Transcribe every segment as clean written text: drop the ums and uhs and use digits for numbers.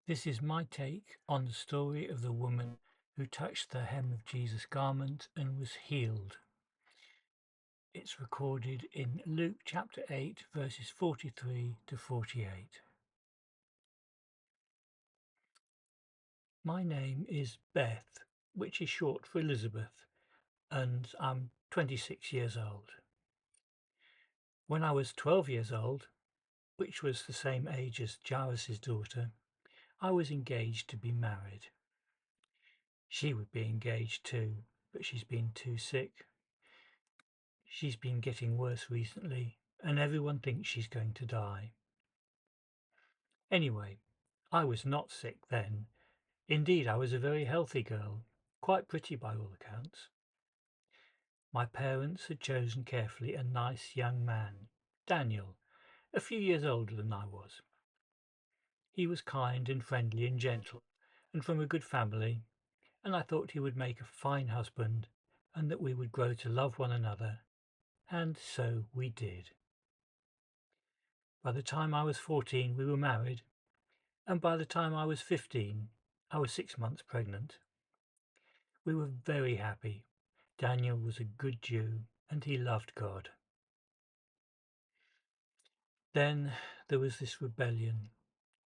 This is my take on the story of the woman who touched the hem of Jesus' garment and was healed. It's recorded in Luke chapter 8, verses 43 to 48. My name is Beth, which is short for Elizabeth, and I'm 26 years old. When I was 12 years old, which was the same age as Jairus' daughter, I was engaged to be married. She would be engaged too, but she's been too sick. She's been getting worse recently, and everyone thinks she's going to die. Anyway, I was not sick then. Indeed, I was a very healthy girl, quite pretty by all accounts. My parents had chosen carefully a nice young man, Daniel, a few years older than I was. He was kind and friendly and gentle, and from a good family, and I thought he would make a fine husband, and that we would grow to love one another, and so we did. By the time I was 14, we were married, and by the time I was 15, I was 6 months pregnant. We were very happy. Daniel was a good Jew, and he loved God. Then there was this rebellion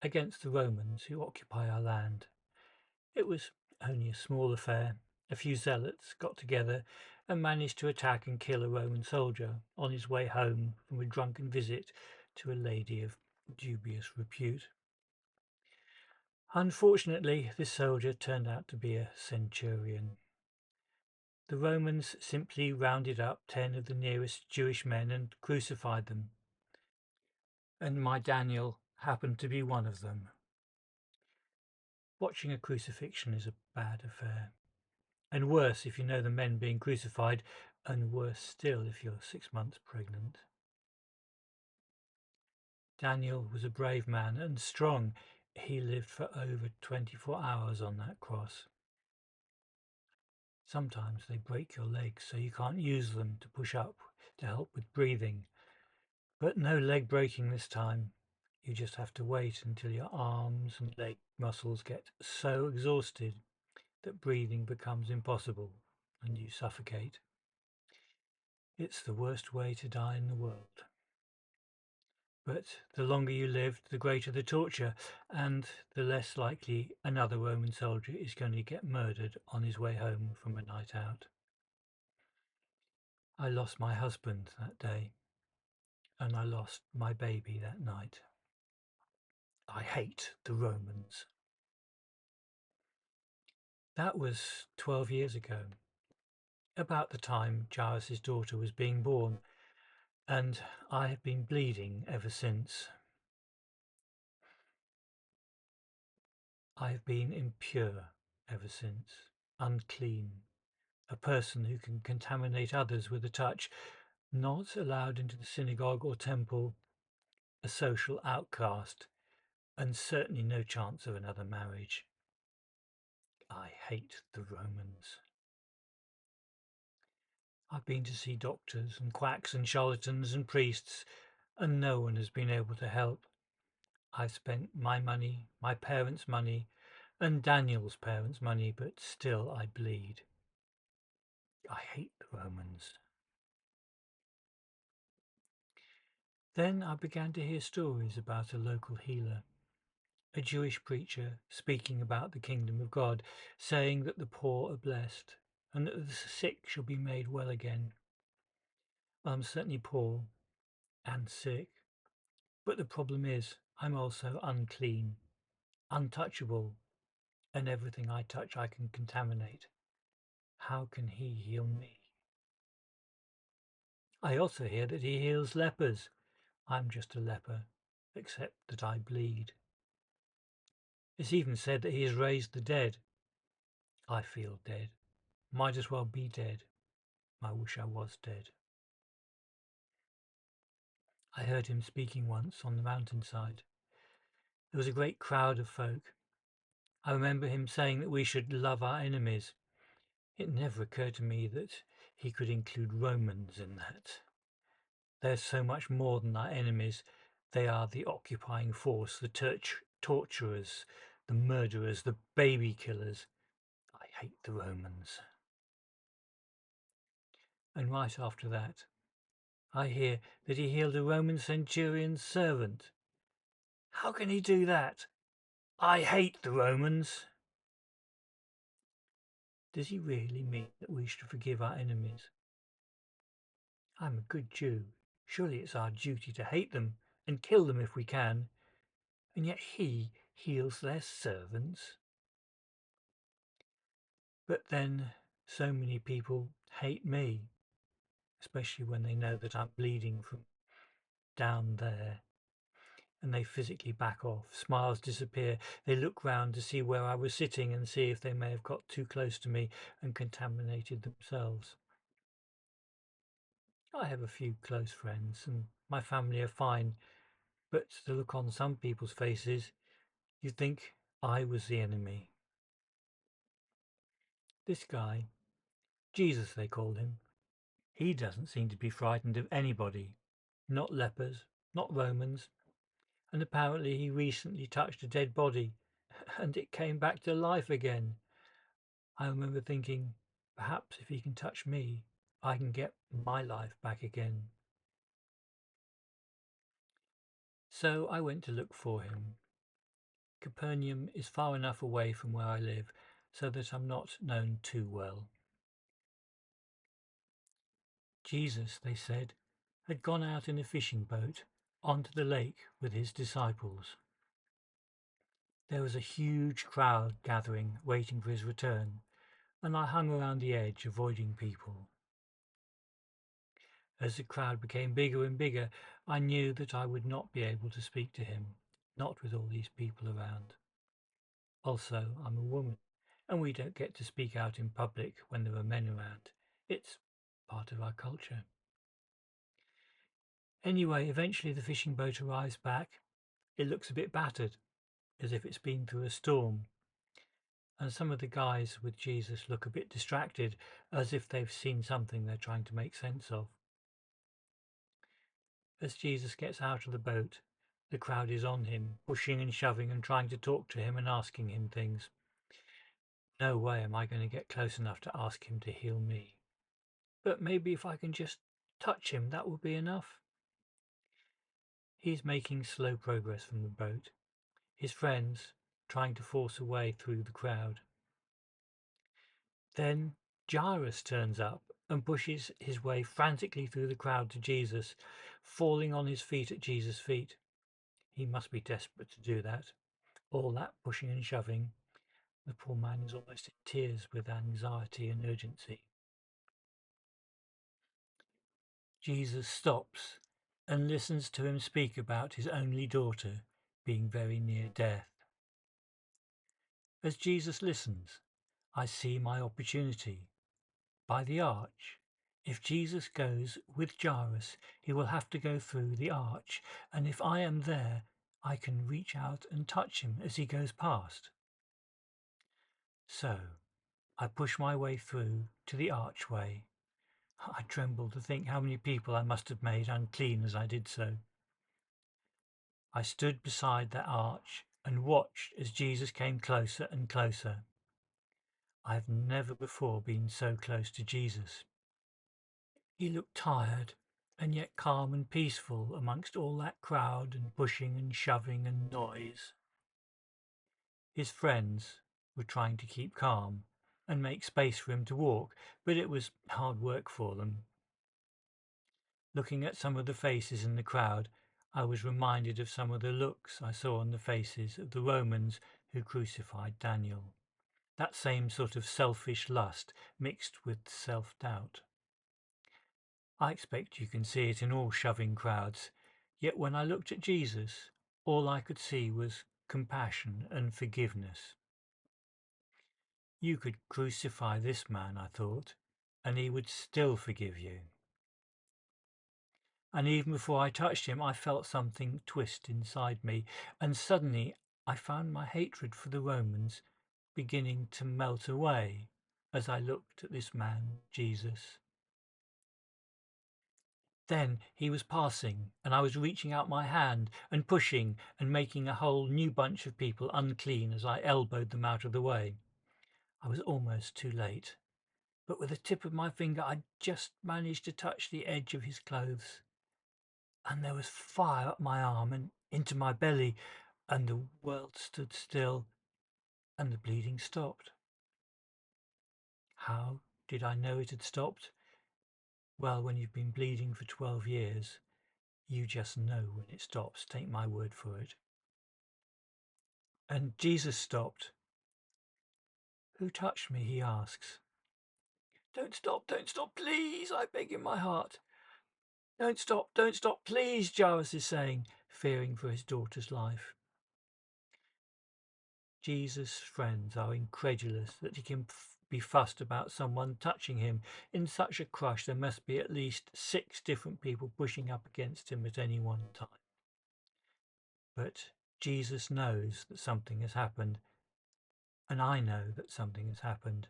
against the Romans who occupy our land. It was only a small affair. A few zealots got together and managed to attack and kill a Roman soldier on his way home from a drunken visit to a lady of dubious repute. Unfortunately, this soldier turned out to be a centurion. The Romans simply rounded up 10 of the nearest Jewish men and crucified them. And my Daniel happened to be one of them. Watching a crucifixion is a bad affair. And worse if you know the men being crucified, and worse still if you're 6 months pregnant. Daniel was a brave man and strong. He lived for over 24 hours on that cross. Sometimes they break your legs so you can't use them to push up to help with breathing. But no leg breaking this time. You just have to wait until your arms and leg muscles get so exhausted that breathing becomes impossible and you suffocate. It's the worst way to die in the world. But the longer you lived, the greater the torture, and the less likely another Roman soldier is going to get murdered on his way home from a night out. I lost my husband that day, and I lost my baby that night. I hate the Romans. That was 12 years ago, about the time Jairus' daughter was being born, and I have been bleeding ever since. I have been impure ever since, unclean, a person who can contaminate others with a touch, not allowed into the synagogue or temple, a social outcast, and certainly no chance of another marriage. I hate the Romans. I've been to see doctors and quacks and charlatans and priests, and no one has been able to help. I've spent my money, my parents' money, and Daniel's parents' money, but still I bleed. I hate the Romans. Then I began to hear stories about a local healer, a Jewish preacher speaking about the kingdom of God, saying that the poor are blessed and that the sick shall be made well again. I'm certainly poor and sick, but the problem is I'm also unclean, untouchable, and everything I touch I can contaminate. How can he heal me? I also hear that he heals lepers. I'm just a leper, except that I bleed. It's even said that he has raised the dead. I feel dead. Might as well be dead. I wish I was dead. I heard him speaking once on the mountainside. There was a great crowd of folk. I remember him saying that we should love our enemies. It never occurred to me that he could include Romans in that. They're so much more than our enemies. They are the occupying force, the torturers, the murderers, the baby killers. I hate the Romans. And right after that, I hear that he healed a Roman centurion's servant. How can he do that? I hate the Romans. Does he really mean that we should forgive our enemies? I'm a good Jew. Surely it's our duty to hate them and kill them if we can. And yet he heals their servants. But then so many people hate me, especially when they know that I'm bleeding from down there. And they physically back off. Smiles disappear. They look round to see where I was sitting and see if they may have got too close to me and contaminated themselves. I have a few close friends and my family are fine, but the look on some people's faces, you'd think I was the enemy. This guy, Jesus they called him, he doesn't seem to be frightened of anybody. Not lepers, not Romans, and apparently he recently touched a dead body and it came back to life again. I remember thinking, perhaps if he can touch me, I can get my life back again. So I went to look for him. Capernaum is far enough away from where I live so that I'm not known too well. Jesus, they said, had gone out in a fishing boat onto the lake with his disciples. There was a huge crowd gathering, waiting for his return, and I hung around the edge, avoiding people. As the crowd became bigger and bigger, I knew that I would not be able to speak to him, not with all these people around. Also, I'm a woman, and we don't get to speak out in public when there are men around. It's part of our culture. Anyway, eventually the fishing boat arrives back. It looks a bit battered, as if it's been through a storm. And some of the guys with Jesus look a bit distracted, as if they've seen something they're trying to make sense of. As Jesus gets out of the boat, the crowd is on him, pushing and shoving and trying to talk to him and asking him things. No way am I going to get close enough to ask him to heal me. But maybe if I can just touch him, that will be enough. He's making slow progress from the boat, his friends trying to force a way through the crowd. Then Jairus turns up and pushes his way frantically through the crowd to Jesus, falling on his feet at Jesus' feet. He must be desperate to do that. All that pushing and shoving. The poor man is almost in tears with anxiety and urgency. Jesus stops and listens to him speak about his only daughter being very near death. As Jesus listens, I see my opportunity. By the arch. If Jesus goes with Jairus, he will have to go through the arch, and if I am there, I can reach out and touch him as he goes past. So, I push my way through to the archway. I tremble to think how many people I must have made unclean as I did so. I stood beside that arch and watched as Jesus came closer and closer. I have never before been so close to Jesus. He looked tired and yet calm and peaceful amongst all that crowd and pushing and shoving and noise. His friends were trying to keep calm and make space for him to walk, but it was hard work for them. Looking at some of the faces in the crowd, I was reminded of some of the looks I saw on the faces of the Romans who crucified Daniel. That same sort of selfish lust mixed with self-doubt. I expect you can see it in all shoving crowds, yet when I looked at Jesus, all I could see was compassion and forgiveness. You could crucify this man, I thought, and he would still forgive you. And even before I touched him, I felt something twist inside me, and suddenly I found my hatred for the Romans beginning to melt away as I looked at this man, Jesus. Then he was passing, and I was reaching out my hand and pushing and making a whole new bunch of people unclean as I elbowed them out of the way. I was almost too late, but with the tip of my finger I just managed to touch the edge of his clothes, and there was fire up my arm and into my belly, and the world stood still, and the bleeding stopped. How did I know it had stopped? Well, when you've been bleeding for 12 years, you just know when it stops, take my word for it. And Jesus stopped. Who touched me? He asks. Don't stop, please, I beg in my heart. Don't stop, please, Jairus is saying, fearing for his daughter's life. Jesus' friends are incredulous that he can be fussed about someone touching him. In such a crush, there must be at least 6 different people pushing up against him at any one time. But Jesus knows that something has happened, and I know that something has happened.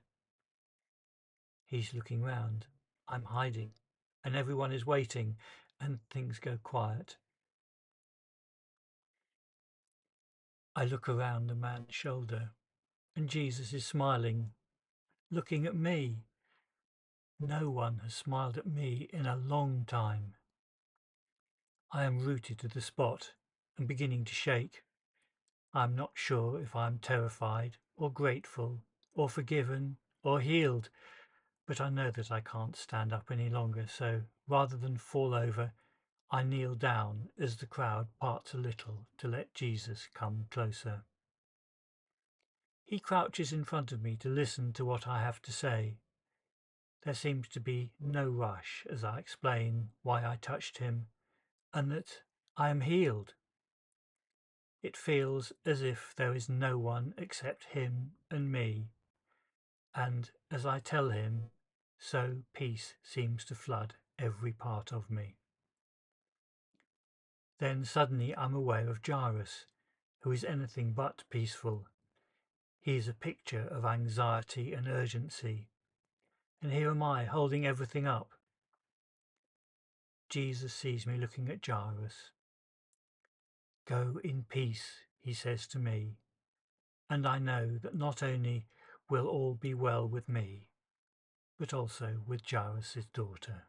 He's looking round. I'm hiding, and everyone is waiting, and things go quiet. I look around the man's shoulder, and Jesus is smiling, looking at me. No one has smiled at me in a long time. I am rooted to the spot and beginning to shake. I'm not sure if I'm terrified or grateful or forgiven or healed, but I know that I can't stand up any longer, so rather than fall over, I kneel down as the crowd parts a little to let Jesus come closer. He crouches in front of me to listen to what I have to say. There seems to be no rush as I explain why I touched him and that I am healed. It feels as if there is no one except him and me, and as I tell him, so peace seems to flood every part of me. Then suddenly I'm aware of Jairus, who is anything but peaceful. He is a picture of anxiety and urgency, and here am I holding everything up. Jesus sees me looking at Jairus. Go in peace, he says to me, and I know that not only will all be well with me, but also with Jairus' daughter.